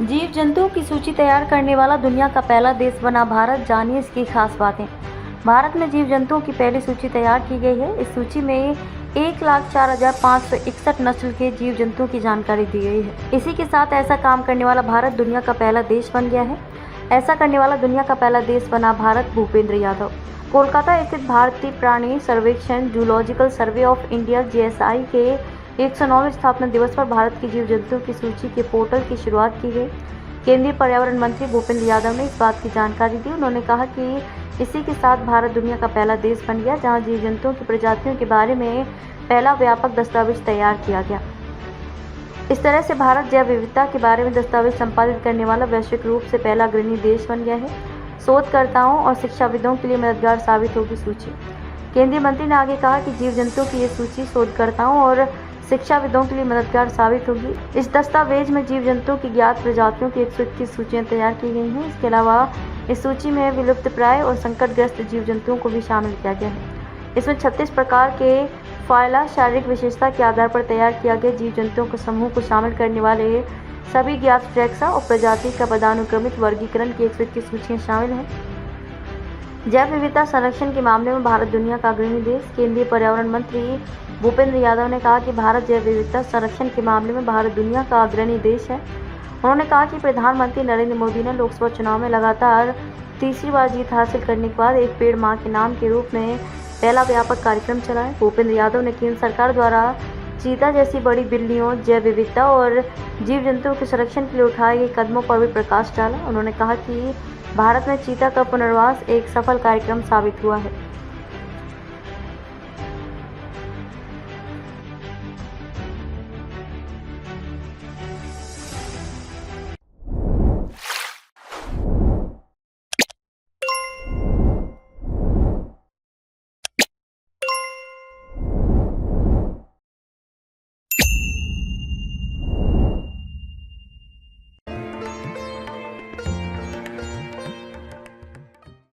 जीव जंतुओं की सूची तैयार करने वाला दुनिया का पहला देश बना भारत। जानिए इसकी खास बातें। भारत में जीव जंतुओं की पहली सूची तैयार की गई है। इस सूची में 1,04,561 नस्ल के जीव जंतुओं की जानकारी दी गई है। इसी के साथ ऐसा काम करने वाला भारत दुनिया का पहला देश बन गया है। ऐसा करने वाला दुनिया का पहला देश बना भारत। भूपेंद्र यादव। कोलकाता स्थित भारतीय प्राणी सर्वेक्षण zoological survey of India (JSI) के 109वें स्थापना दिवस पर भारत की जीव जंतुओं की सूची के पोर्टल की शुरुआत की गई। केंद्रीय पर्यावरण मंत्री भूपेंद्र यादव ने इस बात की जानकारी दी। उन्होंने कहा कि इसी के साथ भारत दुनिया का पहला देश बन गया जहां जीव जंतुओं की प्रजातियों के बारे में पहला व्यापक दस्तावेज तैयार किया गया। इस तरह से भारत जैव विविधता के बारे में दस्तावेज संपादित करने वाला वैश्विक रूप से पहला अग्रणी देश बन गया है। शोधकर्ताओं और शिक्षाविदों के लिए मददगार साबित होगी सूची। केंद्रीय मंत्री ने आगे कहा कि जीव जंतुओं की ये सूची शोधकर्ताओं और शिक्षाविदों के लिए मददगार साबित होगी। इस दस्तावेज में जीव जंतुओं की ज्ञात प्रजातियों की 121 सूचियां तैयार की गई हैं। इसके अलावा इस सूची में विलुप्तप्राय और संकटग्रस्त जीव जंतुओं को भी शामिल किया गया है। इसमें 36 प्रकार के फाइला शारीरिक विशेषता के आधार पर तैयार किया गया जीव जंतुओं के समूह को शामिल करने वाले सभी ज्ञात टैक्सा और प्रजाति का पदानुक्रमित वर्गीकरण की 121 सूचियां शामिल हैं। जैव विविधता संरक्षण के मामले में भारत दुनिया का अग्रणी देश। केंद्रीय पर्यावरण मंत्री भूपेंद्र यादव ने कहा कि भारत जैव विविधता संरक्षण के मामले में भारत दुनिया का अग्रणी देश है। उन्होंने कहा कि प्रधानमंत्री नरेंद्र मोदी ने लोकसभा चुनाव में लगातार तीसरी बार जीत हासिल करने के बाद एक पेड़ मां के नाम के रूप में पहला व्यापक कार्यक्रम चलाया। भूपेंद्र यादव ने केंद्र सरकार द्वारा चीता जैसी बड़ी बिल्लियों, जैव विविधता और जीव जंतुओं के संरक्षण के लिए उठाए गए कदमों पर भी प्रकाश डाला। उन्होंने कहा कि भारत में चीता का पुनर्वास एक सफल कार्यक्रम साबित हुआ है।